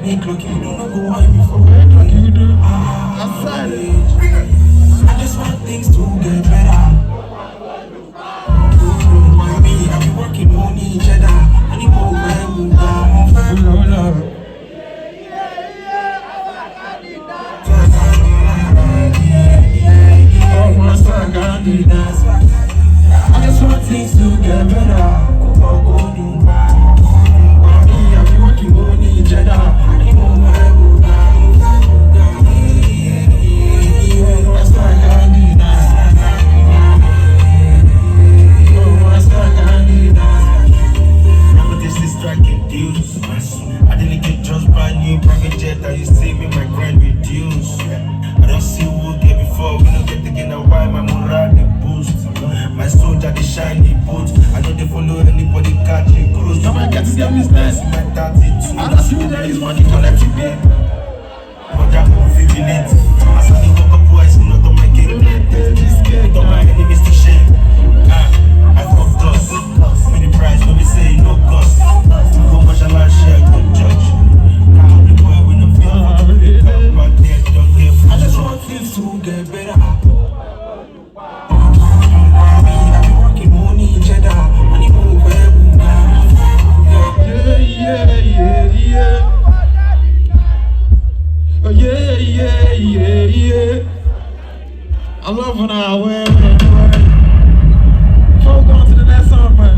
make lucky, you don't know go on before. You do. Outside. I just want things to get better. Me, I be working money, cheddar. I need more money, I just want things to get better. I be working money, cheddar. I need more money. Striking deals. I didn't get just brand new private jet that you see me my grind reduce. I don't see who get before we don't get again. Why my morale they boost? My soldier they shine the boots. I know they follow anybody catch the cruise. Now I get to get business. My 32. I don't see there is money collectively. But I'm moving it. I saw the walk up boys not on my game. Don't my enemies to shame. I fucked us. With the price when we say no cost. Go much of our share, good judge. Now the boy we no feel but they don't give. I just want things to get better. I be working money, cheddar. I need more web. Yeah. I'm loving our way, man. Hold on to the next song, man.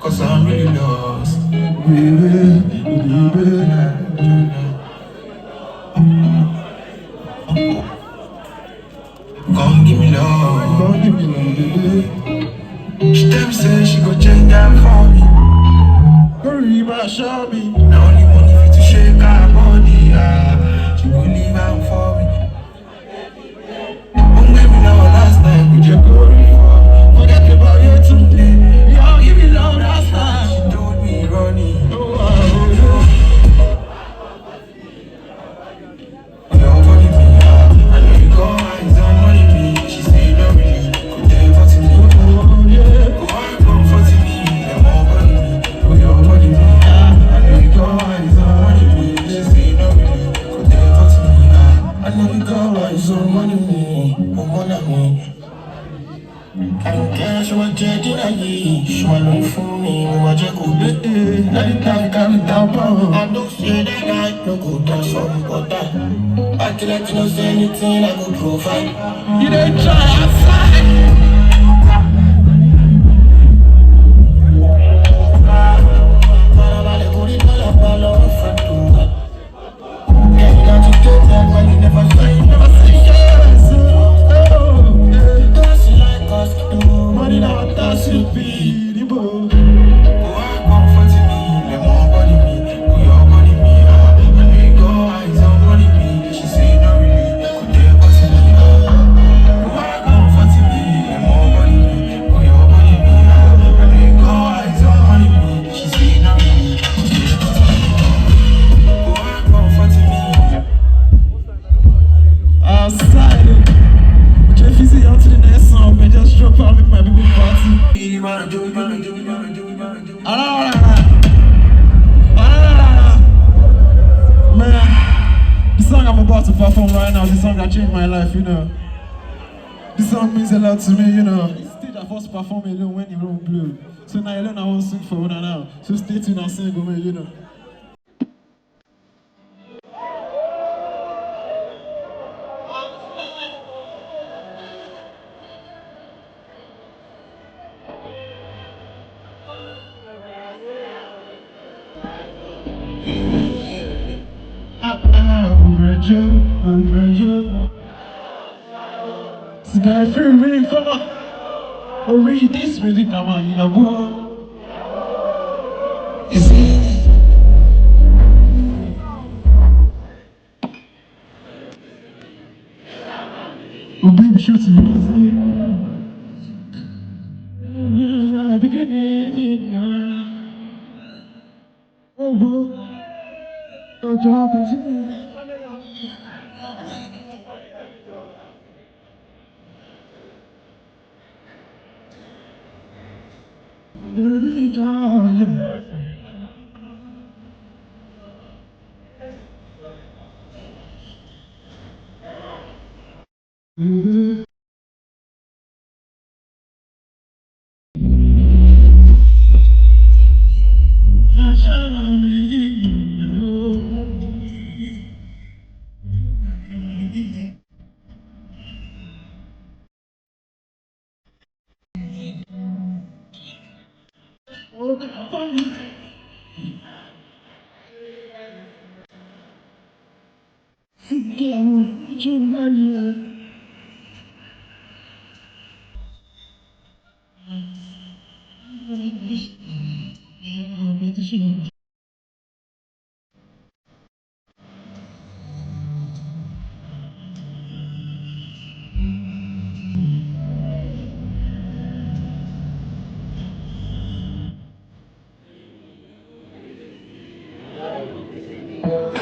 Cause I'm really lost. Come give me love. She tell me say she go change that for me. Hurry back, show me. Now only money fit to shake her body. She go leave out for me. Won't give me love last night, we just go reform. Forget about you today. Y'all give me love last night. She told me running. You're money me, I know you go eyes on money me. She say no really, could they for to me? Go on, come for to me, they're more money me. Oh, you're money me, I know you go eyes on money me. She say no really, could they for to me? I know you go eyes on money me, oh money me. I don't care, she was judging at me. She was looking for me, we were just good. Let it carry down, power. I don't say that night, no good, that's so important. I can let you know, say anything I could provide. You didn't try outside. Getting out to get that when you never say yes. Money now that's it be the boy. Go on, comforting me, let more body me. Go your body me, I know you go eyes on money me. She say no really, could they bust me? Go on, comforting me, let more body me. Go your body me, I know you go eyes on money me. She say no really, could they bust me? Go on, comforting me. Outside. Easy on to the next song, man. Just drop out with my big party. Man, the song I'm about to perform right now is the song that changed my life, you know. This song means a lot to me, you know. It's stage I first perform alone when the room blew. So now alone I won't sing for one now. So stay tuned and sing with me, you know. This guy feel really fun. Oh, read this music, I'm on your wall. It's easy. baby, shoot me.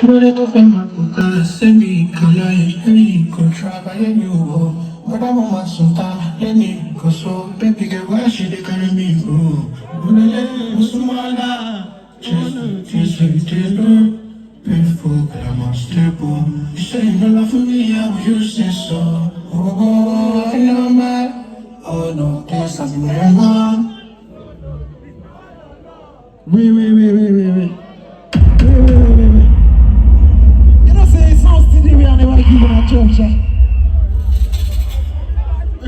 Florendo fema kuka semi kulai any contraba you but I'm on my sunta let me go so baby get why she dey carry me go Bulele Usumana just low painful but I'm unstable you say you no love for me how you say so I know my oh no this has been gone wait you know say songs today we are never given at church.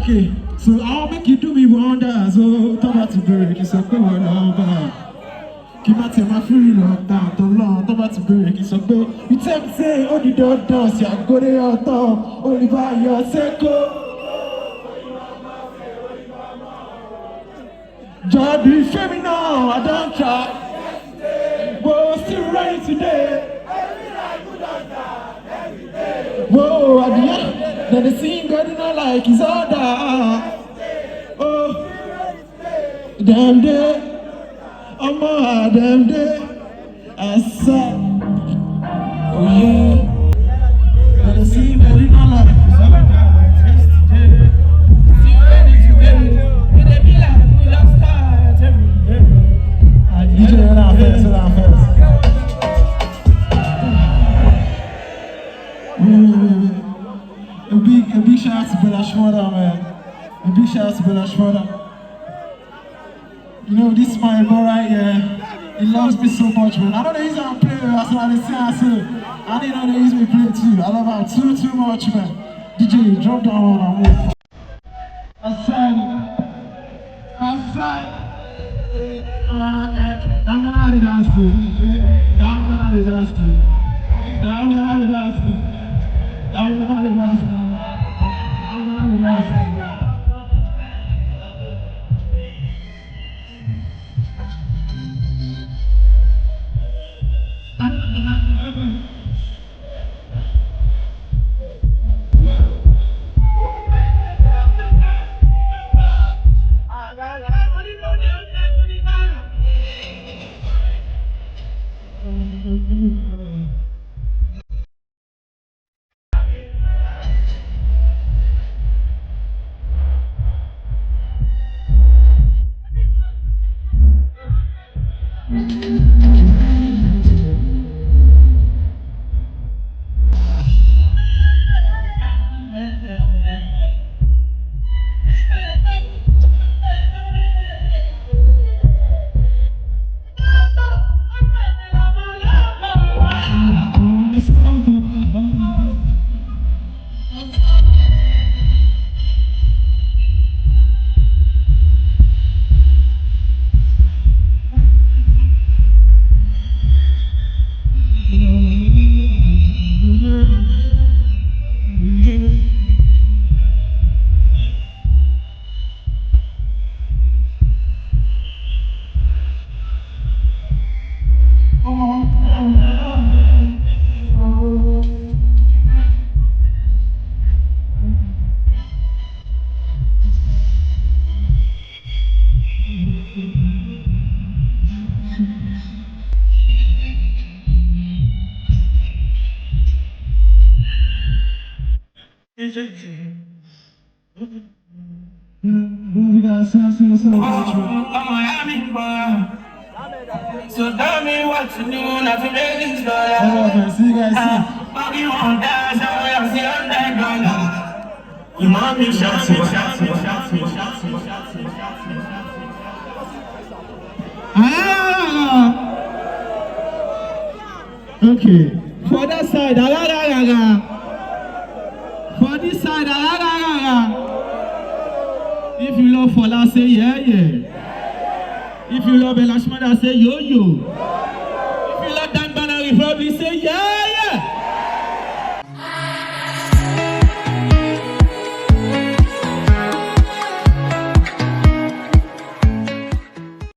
Okay, so I'll make you do me wonders. Oh, talk about to break. It's a cool over. Keep my team, my free lockdown. Too long, talk about to break. It's a cool. You tell me say, oh, the dog dance. Yeah, go there on top. Only by your circle. Just be fair me now. I don't try. Whoa, still ready today. Whoa, at the end, then the scene going on like his order. Oh, damn day, I'm a damn day. I said, oh yeah, then the scene going on like his order. See ready today, with a be like we just start every day. DJ, now first. A big shout out to Bella Shmoda, man. A big shout out to Bella Shmoda. You know, this is my boy right here. He loves me so much, man. I know they use him play, that's what I say. I didn't know they use me play too. I love him too much, man. DJ, drop down on our move. Outside. I'm gonna dance to. So tell me what to do not to make this dollar. See you guys. But you won't dance, I will see $100. You want me shout. Okay. For that side, For this side, If you love Fola, say yeah. If you love Elashmada, say yo. If you love Dan Banner Republic, say yeah.